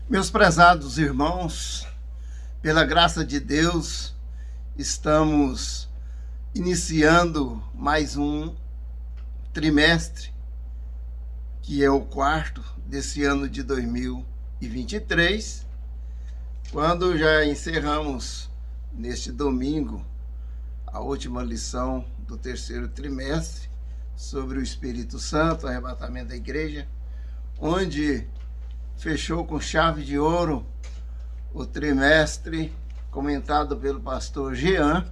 Meus prezados irmãos, pela graça de Deus, estamos iniciando mais um trimestre, que é o quarto desse ano de 2023, quando já encerramos neste domingo a última lição do terceiro trimestre sobre o Espírito Santo, o arrebatamento da igreja, onde fechou com chave de ouro o trimestre comentado pelo pastor Jean,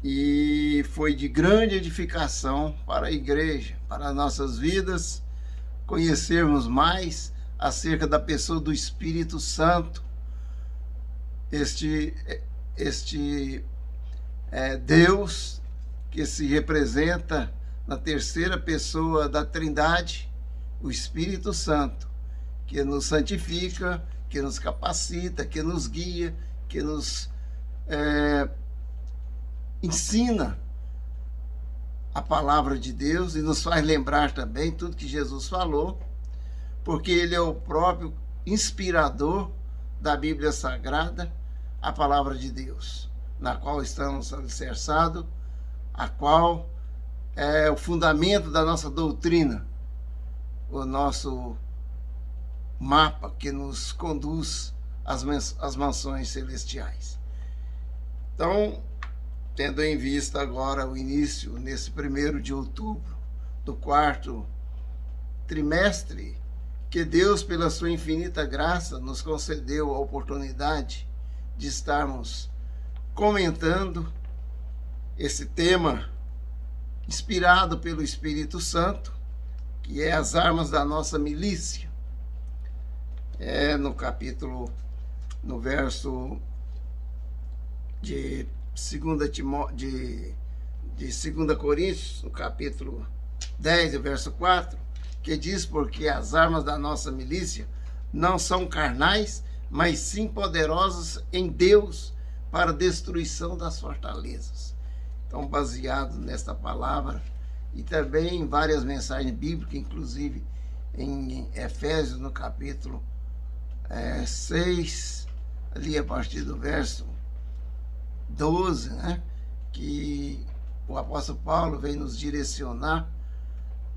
e foi de grande edificação para a igreja, para as nossas vidas, conhecermos mais acerca da pessoa do Espírito Santo, este Deus que se representa na terceira pessoa da Trindade, o Espírito Santo, que nos santifica, que nos capacita, que nos guia, que nos ensina a palavra de Deus e nos faz lembrar também tudo que Jesus falou, porque Ele é o próprio inspirador da Bíblia Sagrada, a palavra de Deus, na qual estamos alicerçados, a qual é o fundamento da nossa doutrina, o nosso mapa que nos conduz às mansões celestiais. Então, tendo em vista agora o início, nesse 1º de outubro, do quarto trimestre, que Deus, pela sua infinita graça, nos concedeu a oportunidade de estarmos comentando esse tema inspirado pelo Espírito Santo, que é as armas da nossa milícia. No verso de 2 Coríntios, no capítulo 10, verso 4, que diz: porque as armas da nossa milícia não são carnais, mas sim poderosas em Deus para a destruição das fortalezas. Então, baseado nesta palavra, e também em várias mensagens bíblicas, inclusive em Efésios, no capítulo 6, ali a partir do verso 12, que o apóstolo Paulo vem nos direcionar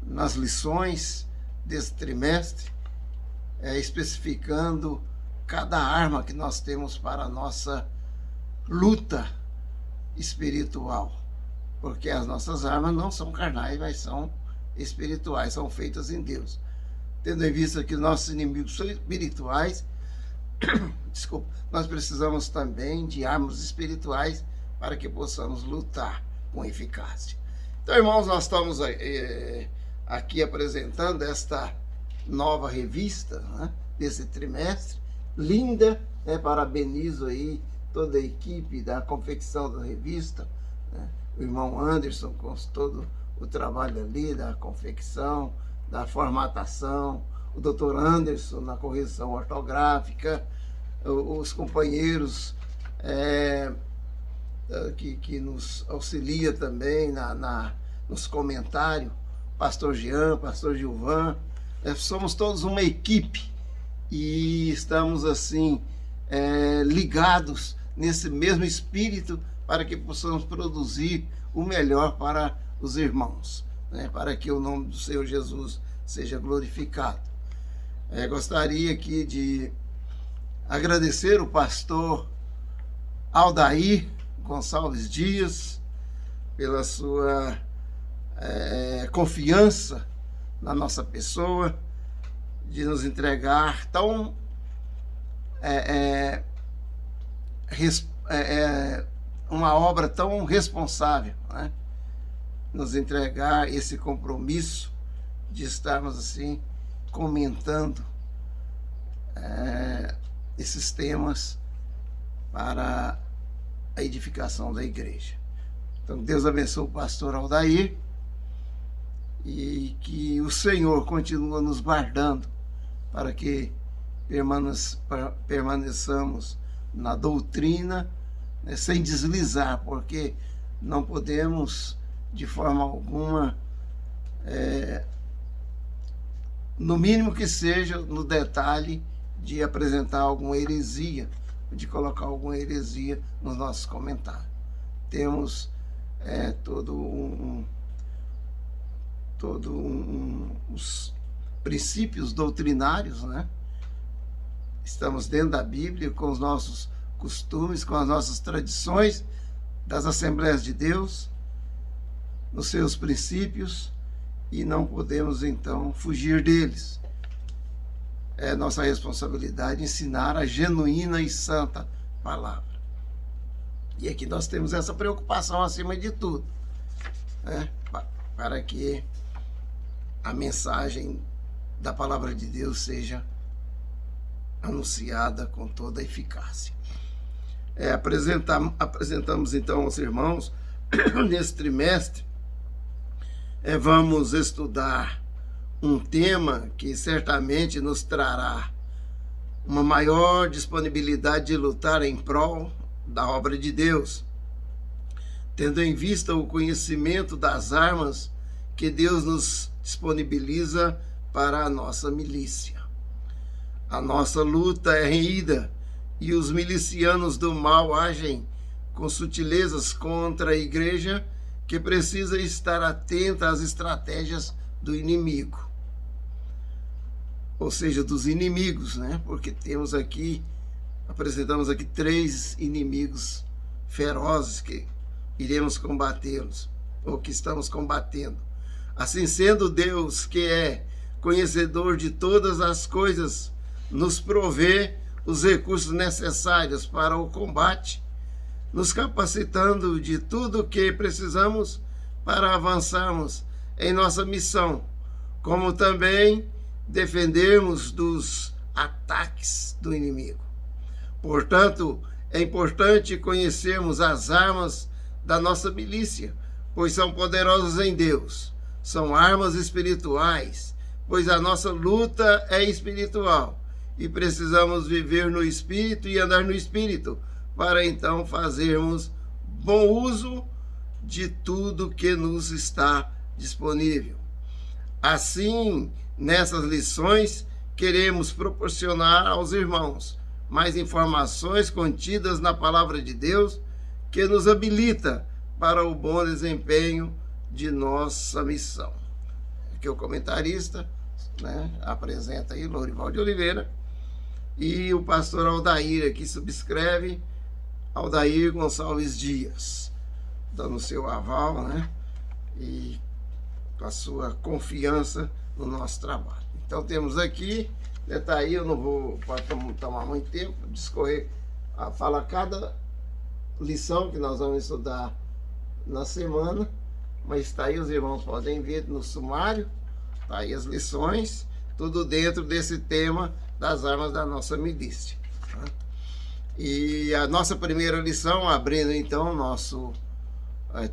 nas lições desse trimestre, especificando cada arma que nós temos para a nossa luta espiritual, porque as nossas armas não são carnais, mas são espirituais, são feitas em Deus. Tendo em vista que nossos inimigos são espirituais, nós precisamos também de armas espirituais para que possamos lutar com eficácia. Então, irmãos, nós estamos aqui apresentando esta nova revista, desse trimestre, linda, parabenizo aí toda a equipe da confecção da revista, o irmão Anderson com todo o trabalho ali da confecção, da formatação, o doutor Anderson na correção ortográfica, os companheiros que nos auxilia também nos comentários, pastor Jean, pastor Gilvan, somos todos uma equipe e estamos assim ligados nesse mesmo espírito para que possamos produzir o melhor para os irmãos, para que o nome do Senhor Jesus seja glorificado. Gostaria aqui de agradecer o pastor Aldair Gonçalves Dias pela sua confiança na nossa pessoa, de nos entregar tão uma obra tão responsável, nos entregar esse compromisso de estarmos assim comentando esses temas para a edificação da igreja. Então, Deus abençoe o pastor Aldair e que o Senhor continue nos guardando para que permaneçamos na doutrina, sem deslizar, porque não podemos de forma alguma no mínimo que seja no detalhe, de apresentar alguma heresia, de colocar alguma heresia nos nossos comentários. Temos os princípios doutrinários, né? Estamos dentro da Bíblia com os nossos costumes, com as nossas tradições das Assembleias de Deus, nos seus princípios, e não podemos então fugir deles. É nossa responsabilidade ensinar a genuína e santa palavra. E aqui nós temos essa preocupação acima de tudo, né? Para que a mensagem da palavra de Deus seja anunciada com toda a eficácia. Apresentamos então aos irmãos, nesse trimestre, vamos estudar um tema que certamente nos trará uma maior disponibilidade de lutar em prol da obra de Deus, tendo em vista o conhecimento das armas que Deus nos disponibiliza para a nossa milícia. A nossa luta é renhida e os milicianos do mal agem com sutilezas contra a igreja, que precisa estar atenta às estratégias do inimigo. Ou seja, dos inimigos, né? Porque apresentamos aqui 3 inimigos ferozes que iremos combatê-los, ou que estamos combatendo. Assim sendo, Deus, que é conhecedor de todas as coisas, nos provê os recursos necessários para o combate, nos capacitando de tudo o que precisamos para avançarmos em nossa missão, como também defendermos dos ataques do inimigo. Portanto, é importante conhecermos as armas da nossa milícia, pois são poderosas em Deus. São armas espirituais, pois a nossa luta é espiritual e precisamos viver no Espírito e andar no Espírito, para então fazermos bom uso de tudo que nos está disponível. Assim, nessas lições, queremos proporcionar aos irmãos mais informações contidas na Palavra de Deus, que nos habilita para o bom desempenho de nossa missão. Aqui o comentarista, né, apresenta aí Lourival de Oliveira, e o pastor Aldair aqui subscreve Aldair Gonçalves Dias, dando seu aval, né, e com a sua confiança no nosso trabalho. Então temos aqui, está aí, eu não vou tomar muito tempo, discorrer, falar cada lição que nós vamos estudar na semana, mas está aí, os irmãos podem ver no sumário, está aí as lições, tudo dentro desse tema das armas da nossa milícia. Tá? E a nossa primeira lição, abrindo então o nosso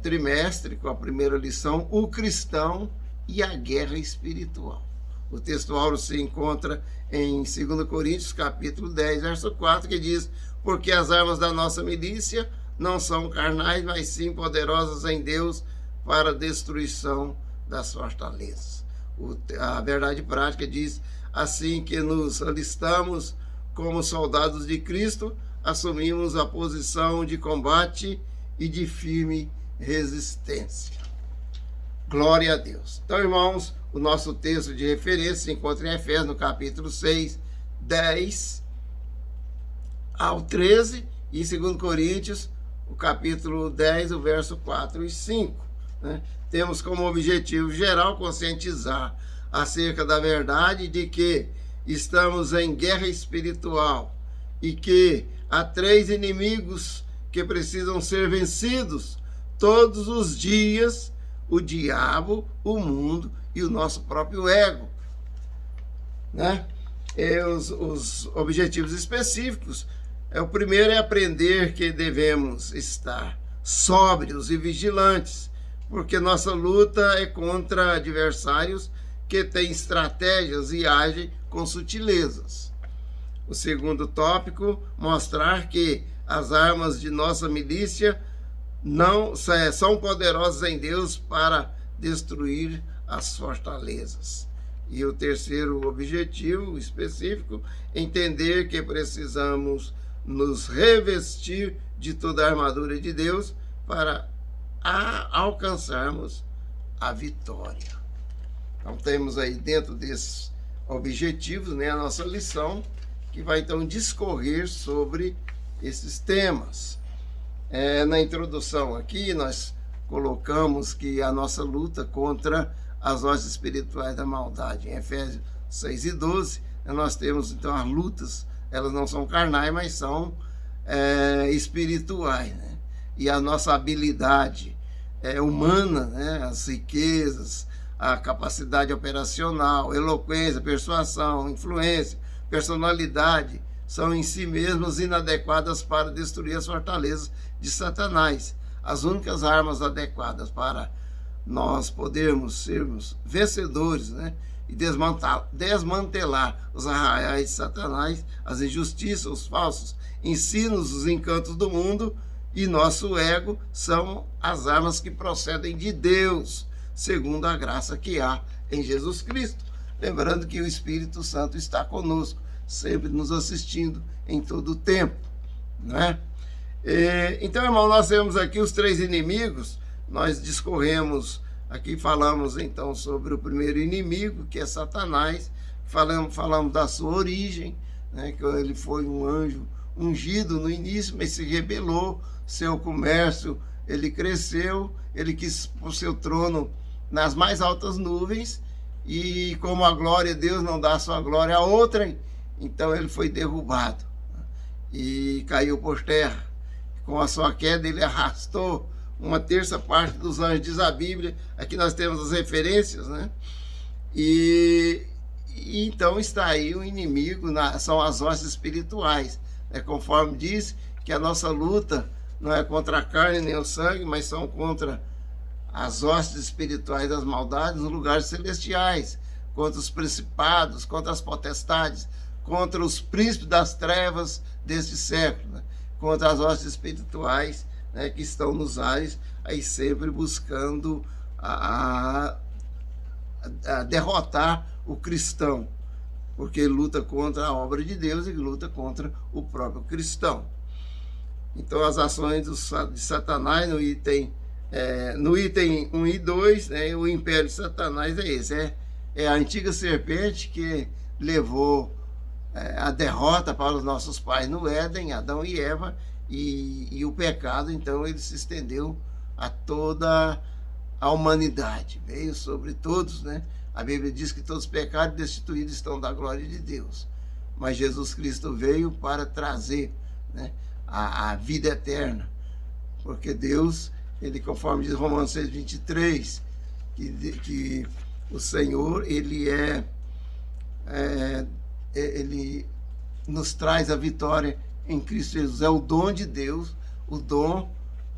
trimestre com a primeira lição, o cristão e a guerra espiritual. O texto áureo se encontra em 2 Coríntios, capítulo 10, verso 4, que diz: porque as armas da nossa milícia não são carnais, mas sim poderosas em Deus para a destruição das fortalezas. A verdade prática diz: assim que nos alistamos como soldados de Cristo, assumimos a posição de combate e de firme resistência. Glória a Deus. Então, irmãos, o nosso texto de referência se encontra em Efésios, no capítulo 6, 10 ao 13, e em 2 Coríntios, o capítulo 10, o verso 4 e 5. Né? Temos como objetivo geral conscientizar acerca da verdade de que estamos em guerra espiritual e que há 3 inimigos que precisam ser vencidos todos os dias: o diabo, o mundo e o nosso próprio ego. Né? Os objetivos específicos, o primeiro é aprender que devemos estar sóbrios e vigilantes, porque nossa luta é contra adversários que têm estratégias e agem com sutilezas. O segundo tópico, mostrar que as armas de nossa milícia não são poderosas em Deus para destruir as fortalezas. E o terceiro objetivo específico, entender que precisamos nos revestir de toda a armadura de Deus para alcançarmos a vitória. Então temos aí dentro desses objetivos, né, a nossa lição, que vai então discorrer sobre esses temas. Na introdução aqui nós colocamos que a nossa luta contra as hostes espirituais da maldade. Em Efésios 6 e 12, nós temos então as lutas, elas não são carnais, mas são espirituais, né? E a nossa habilidade humana, né? As riquezas, a capacidade operacional, eloquência, persuasão, influência, personalidade, são em si mesmas inadequadas para destruir as fortalezas de Satanás. As únicas armas adequadas para nós podermos sermos vencedores, né, e desmantelar os arraiais de Satanás, as injustiças, os falsos ensinos, os encantos do mundo e nosso ego, são as armas que procedem de Deus, segundo a graça que há em Jesus Cristo. Lembrando que o Espírito Santo está conosco, sempre nos assistindo em todo o tempo, né? Então, irmão, nós temos aqui os três inimigos. Nós discorremos aqui, falamos então sobre o primeiro inimigo, que é Satanás. Falamos da sua origem, né, que ele foi um anjo ungido no início, mas se rebelou. Seu comércio, ele cresceu, ele quis o seu trono nas mais altas nuvens, e como a glória de Deus não dá a sua glória a outrem, então ele foi derrubado e caiu por terra. Com a sua queda, ele arrastou uma terça parte dos anjos, diz a Bíblia. Aqui nós temos as referências, né? E então está aí o inimigo, são as hostes espirituais, né? Conforme diz que a nossa luta não é contra a carne nem o sangue, mas são contra as hostes espirituais das maldades nos lugares celestiais, contra os principados, contra as potestades, contra os príncipes das trevas deste século, né? Contra as hostes espirituais, né, que estão nos ares, aí sempre buscando a derrotar o cristão, porque ele luta contra a obra de Deus e luta contra o próprio cristão. Então as ações de Satanás no item 1 e 2, né, o império de Satanás é esse, é a antiga serpente que levou a derrota para os nossos pais no Éden, Adão e Eva, e o pecado, então, ele se estendeu a toda a humanidade, veio sobre todos, né? A Bíblia diz que todos os pecados destituídos estão da glória de Deus, mas Jesus Cristo veio para trazer, né, a vida eterna, porque Deus, ele, conforme diz Romanos 6:23, que o Senhor, ele nos traz a vitória em Cristo Jesus. É o dom de Deus, o dom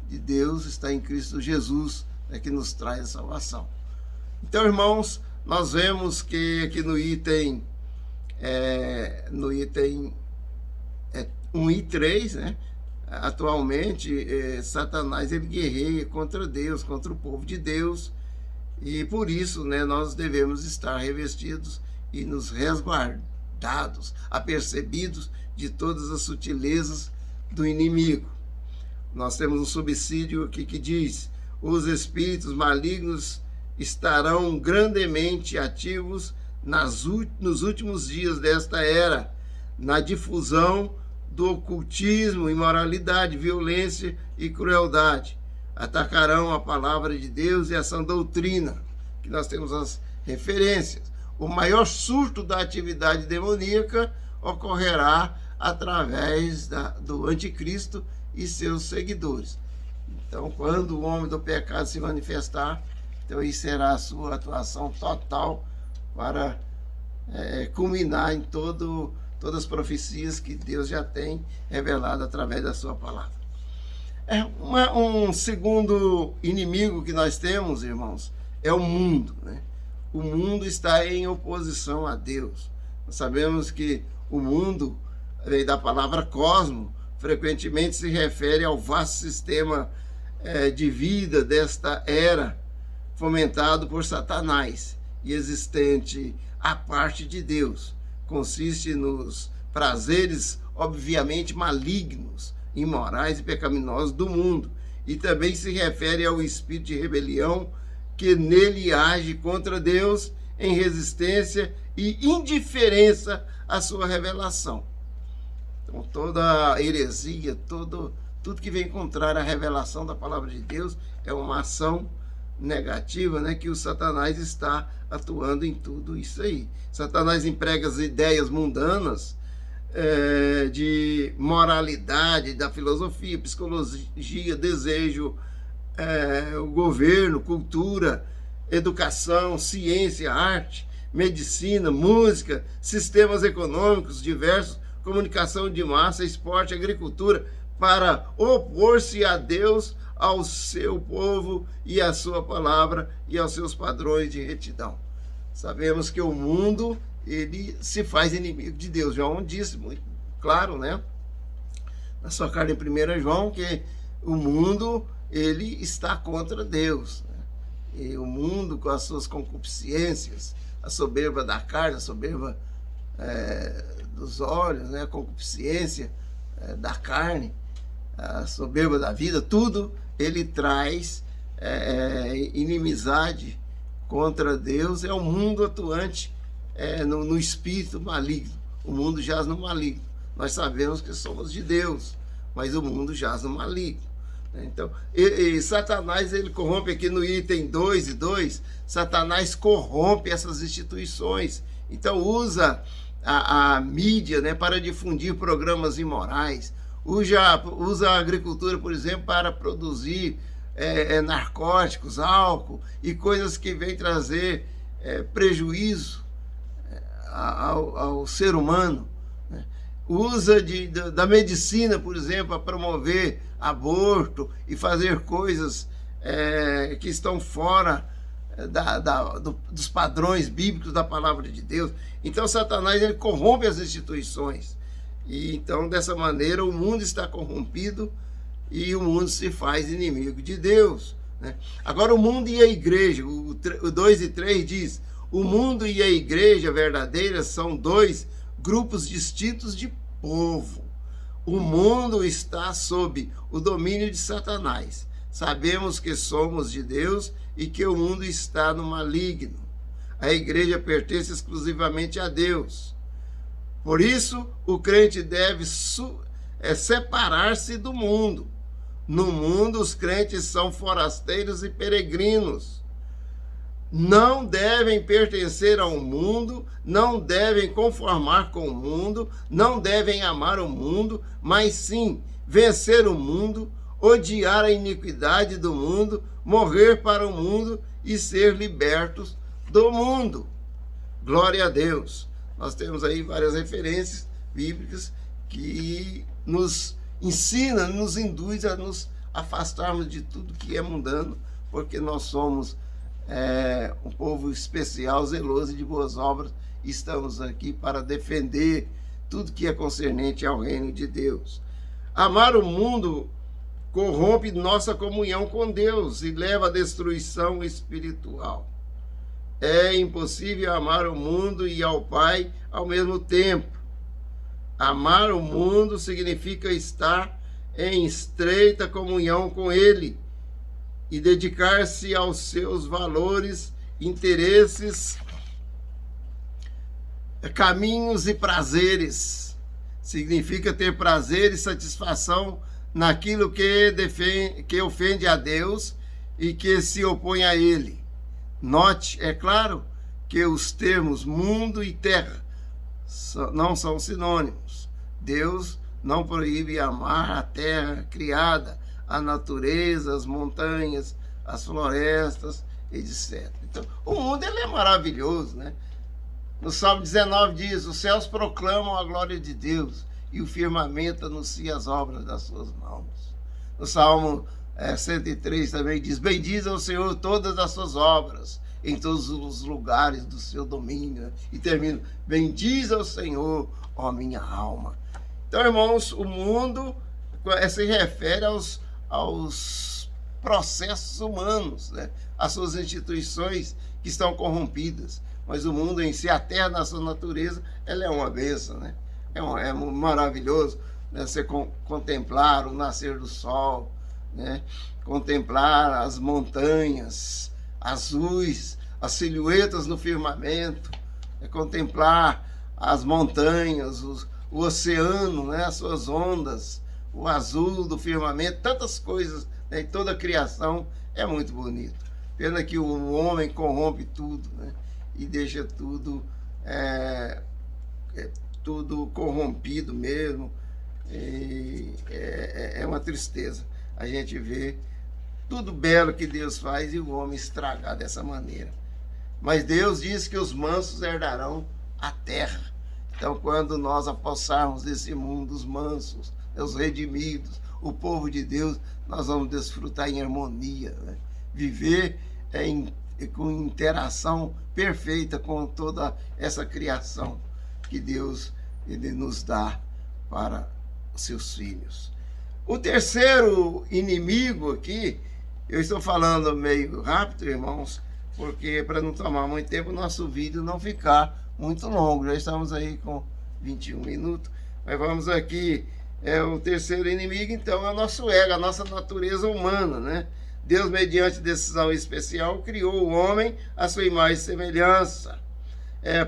de Deus está em Cristo Jesus, né, que nos traz a salvação. Então, irmãos, nós vemos que aqui no item 1 e 3, né, atualmente Satanás, ele guerreia contra Deus, contra o povo de Deus, e por isso, né, nós devemos estar revestidos e nos resguardados, apercebidos de todas as sutilezas do inimigo. Nós temos um subsídio aqui que diz: os espíritos malignos estarão grandemente ativos nos últimos dias desta era, na difusão do ocultismo, imoralidade, violência e crueldade. Atacarão a palavra de Deus e a sã doutrina, que nós temos as referências. O maior surto da atividade demoníaca ocorrerá através do anticristo e seus seguidores. Então, quando o homem do pecado se manifestar, então aí será a sua atuação total para culminar em todas as profecias que Deus já tem revelado através da sua palavra. Um segundo inimigo que nós temos, irmãos, é o mundo, né? O mundo está em oposição a Deus. Nós sabemos que o mundo, vem da palavra cosmo, frequentemente se refere ao vasto sistema de vida desta era, fomentado por Satanás. e existente à parte de Deus. Consiste nos prazeres, obviamente, malignos, imorais e pecaminosos do mundo. E também se refere ao espírito de rebelião que nele age contra Deus em resistência e indiferença à sua revelação. Então, toda heresia, tudo que vem contrário à revelação da palavra de Deus é uma ação negativa, né, que o Satanás está atuando em tudo isso aí. Satanás emprega as ideias mundanas de moralidade, da filosofia, psicologia, desejo, o governo, cultura, educação, ciência, arte, medicina, música, sistemas econômicos diversos, comunicação de massa, esporte, agricultura, para opor-se a Deus, ao seu povo e à sua palavra e aos seus padrões de retidão. Sabemos que o mundo, ele se faz inimigo de Deus. João disse muito claro, né, na sua carta em 1 João, que o mundo, ele está contra Deus, né? E o mundo, com as suas concupiscências, a soberba da carne, a soberba dos olhos, né, a concupiscência da carne, a soberba da vida, tudo ele traz inimizade contra Deus. É o mundo atuante no espírito maligno. O mundo jaz no maligno. Nós sabemos que somos de Deus, mas o mundo jaz no maligno. Então, Satanás, ele corrompe aqui no item 2 e 2, Satanás corrompe essas instituições. Então, usa a mídia, né, para difundir programas imorais, usa a agricultura, por exemplo, para produzir narcóticos, álcool e coisas que vêm trazer prejuízo ao ser humano, né? Usa da medicina, por exemplo, para promover aborto e fazer coisas que estão fora dos padrões bíblicos da palavra de Deus. Então Satanás, ele corrompe as instituições. E então, dessa maneira, o mundo está corrompido e o mundo se faz inimigo de Deus, né? Agora, o mundo e a igreja, o 2 e 3 diz: o mundo e a igreja verdadeira são dois grupos distintos de povo. O mundo está sob o domínio de Satanás. Sabemos que somos de Deus e que o mundo está no maligno. A igreja pertence exclusivamente a Deus. Por isso, o crente deve separar-se do mundo. No mundo, os crentes são forasteiros e peregrinos. Não devem pertencer ao mundo, não devem conformar com o mundo, não devem amar o mundo, mas sim vencer o mundo, odiar a iniquidade do mundo, morrer para o mundo e ser libertos do mundo. Glória a Deus. Nós temos aí várias referências bíblicas que nos ensinam, nos induz a nos afastarmos de tudo que é mundano, porque nós somos um povo especial, zeloso e de boas obras. Estamos aqui para defender tudo que é concernente ao reino de Deus. Amar o mundo corrompe nossa comunhão com Deus e leva à destruição espiritual. É impossível amar o mundo e ao Pai ao mesmo tempo. Amar o mundo significa estar em estreita comunhão com Ele e dedicar-se aos seus valores, interesses, caminhos e prazeres. Significa ter prazer e satisfação naquilo que ofende a Deus e que se opõe a Ele. Note, é claro, que os termos mundo e terra não são sinônimos. Deus não proíbe amar a terra criada, a natureza, as montanhas, as florestas, etc. Então, o mundo, ele é maravilhoso, né? No Salmo 19 diz: os céus proclamam a glória de Deus e o firmamento anuncia as obras das suas mãos. No Salmo 103 também diz: bendize ao Senhor todas as suas obras, em todos os lugares do seu domínio. E termina: bendize ao Senhor, ó minha alma. Então, irmãos, o mundo se refere aos processos humanos, né? As suas instituições que estão corrompidas. Mas o mundo em si, a terra na sua natureza, ela é uma bênção, né? É maravilhoso, né? Você contemplar o nascer do sol, né? Contemplar as montanhas azuis, as silhuetas no firmamento, contemplar as montanhas, o oceano, né? As suas ondas, o azul do firmamento, tantas coisas, né? Toda a criação é muito bonito. Pena que o homem corrompe tudo, né? E deixa tudo tudo corrompido mesmo. É uma tristeza a gente ver tudo belo que Deus faz e o homem estragar dessa maneira. Mas Deus diz que os mansos herdarão a terra. Então, quando nós apossarmos desse mundo, os mansos, os redimidos, o povo de Deus, nós vamos desfrutar em harmonia, né? Viver com interação perfeita com toda essa criação que Deus ele nos dá para os seus filhos. O terceiro inimigo aqui, eu estou falando meio rápido, irmãos, porque para não tomar muito tempo, o nosso vídeo não ficar muito longo. Já estamos aí com 21 minutos, mas vamos aqui, o terceiro inimigo, então, é o nosso ego, a nossa natureza humana, né? Deus, mediante decisão especial, criou o homem à sua imagem e semelhança.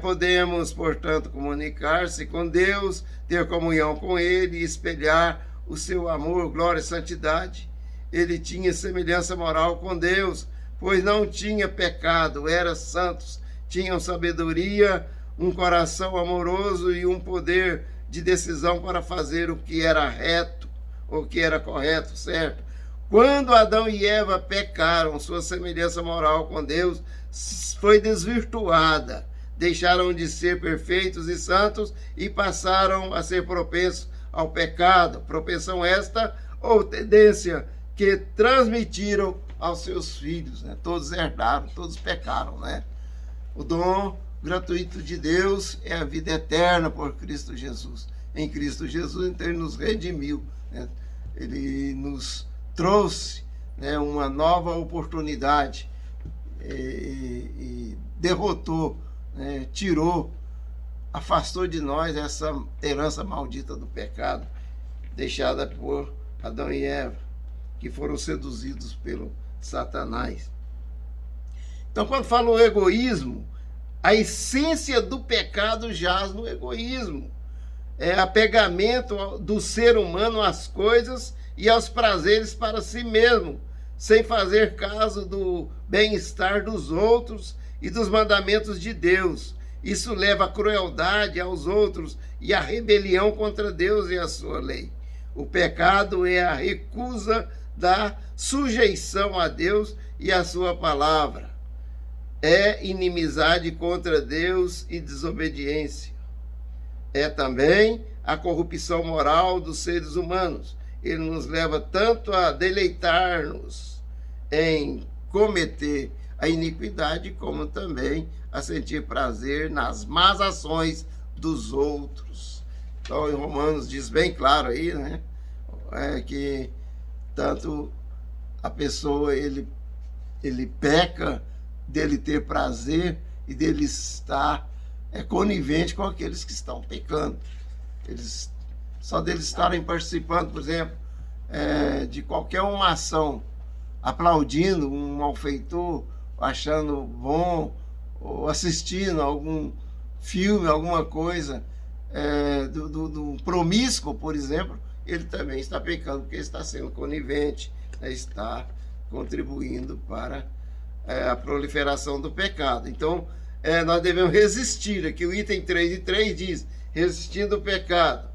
Podemos, portanto, comunicar-se com Deus, ter comunhão com Ele e espelhar o seu amor, glória e santidade. Ele tinha semelhança moral com Deus, pois não tinha pecado, era santos, tinham sabedoria, um coração amoroso e um poder de decisão para fazer o que era reto, o que era correto, certo? Quando Adão e Eva pecaram, sua semelhança moral com Deus foi desvirtuada. Deixaram de ser perfeitos e santos e passaram a ser propensos ao pecado. Propensão esta ou tendência que transmitiram aos seus filhos, né? Todos herdaram, todos pecaram, né? O dom gratuito de Deus é a vida eterna por Cristo Jesus. Em Cristo Jesus, então, Ele nos redimiu, né? Ele nos trouxe, né, uma nova oportunidade e derrotou, né, tirou, afastou de nós essa herança maldita do pecado deixada por Adão e Eva, que foram seduzidos pelo Satanás. Então, quando fala o egoísmo, a essência do pecado jaz no egoísmo. É apegamento do ser humano às coisas e aos prazeres para si mesmo, sem fazer caso do bem-estar dos outros e dos mandamentos de Deus. Isso leva à crueldade aos outros e à rebelião contra Deus e a sua lei. O pecado é a recusa da sujeição a Deus e a sua palavra. É inimizade contra Deus e desobediência. É também a corrupção moral dos seres humanos. Ele nos leva tanto a deleitar-nos em cometer a iniquidade, como também a sentir prazer nas más ações dos outros. Então, em Romanos diz bem claro aí, né? Que tanto a pessoa, ele peca dele ter prazer e dele estar conivente com aqueles que estão pecando. Só deles estarem participando, por exemplo, de qualquer uma ação, aplaudindo um malfeitor, achando bom, ou assistindo algum filme, alguma coisa, do promíscuo, por exemplo, ele também está pecando, porque está sendo conivente, né, está contribuindo para a proliferação do pecado. Então, nós devemos resistir. Aqui o item 3 diz, resistindo o pecado.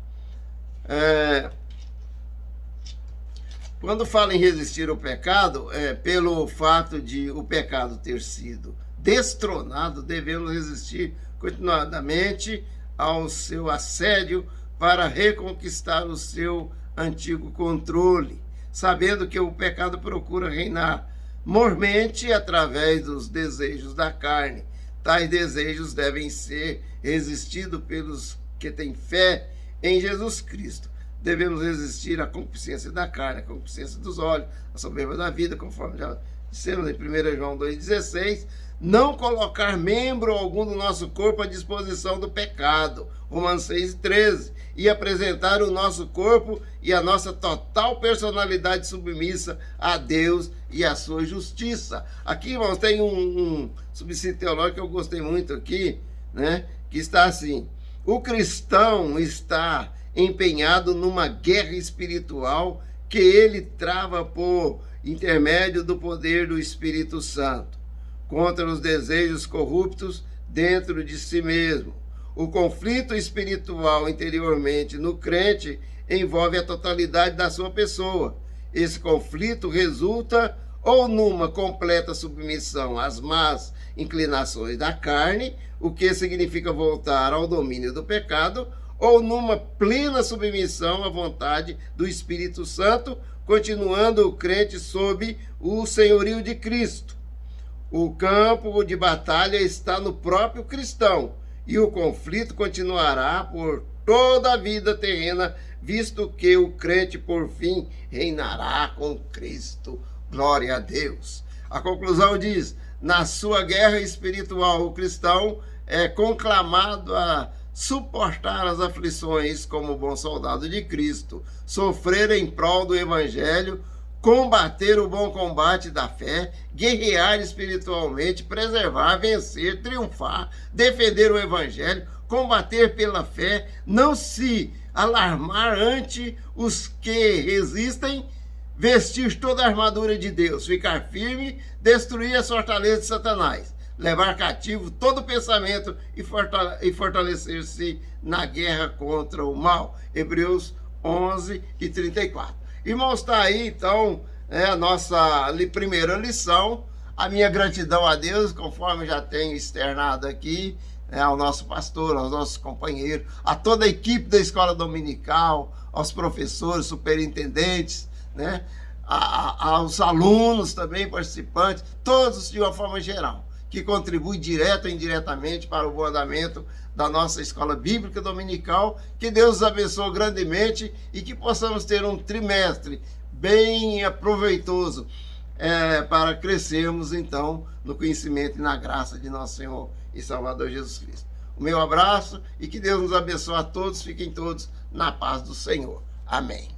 Quando fala em resistir ao pecado, pelo fato de o pecado ter sido destronado, devemos resistir continuadamente ao seu assédio para reconquistar o seu antigo controle, sabendo que o pecado procura reinar mormente através dos desejos da carne. Tais desejos devem ser resistidos pelos que têm fé em Jesus Cristo. devemos resistir à concupiscência da carne, à concupiscência dos olhos, à soberba da vida, conforme já dissemos em 1 João 2,16, não colocar membro algum do nosso corpo à disposição do pecado, Romanos 6,13, e apresentar o nosso corpo e a nossa total personalidade submissa a Deus e a sua justiça. Aqui, irmãos, tem um subsídio teológico que eu gostei muito aqui, né? Que está assim: o cristão está empenhado numa guerra espiritual que ele trava por intermédio do poder do Espírito Santo contra os desejos corruptos dentro de si mesmo. O conflito espiritual interiormente no crente envolve a totalidade da sua pessoa. Esse conflito resulta ou numa completa submissão às más inclinações da carne, o que significa voltar ao domínio do pecado, ou numa plena submissão à vontade do Espírito Santo, continuando o crente sob o senhorio de Cristo. O campo de batalha está no próprio cristão, e o conflito continuará por toda a vida terrena, visto que o crente, por fim, reinará com Cristo. Glória a Deus. A conclusão diz: na sua guerra espiritual, o cristão é conclamado a suportar as aflições como bom soldado de Cristo, sofrer em prol do Evangelho, combater o bom combate da fé, guerrear espiritualmente, preservar, vencer, triunfar, defender o Evangelho, combater pela fé, não se alarmar ante os que resistem, vestir toda a armadura de Deus, ficar firme, destruir as fortalezas de Satanás, levar cativo todo pensamento e fortalecer-se na guerra contra o mal. Hebreus 11:34. Irmãos, está aí então a nossa primeira lição. A minha gratidão a Deus, conforme já tenho externado aqui, ao nosso pastor, aos nossos companheiros, a toda a equipe da escola dominical, aos professores, superintendentes, né? Aos alunos também, participantes, todos de uma forma geral, que contribuem direto ou indiretamente para o bom andamento da nossa escola bíblica dominical. Que Deus os abençoe grandemente e que possamos ter um trimestre bem proveitoso para crescermos então no conhecimento e na graça de nosso Senhor e Salvador Jesus Cristo. O meu abraço e que Deus nos abençoe a todos. Fiquem todos na paz do Senhor. Amém.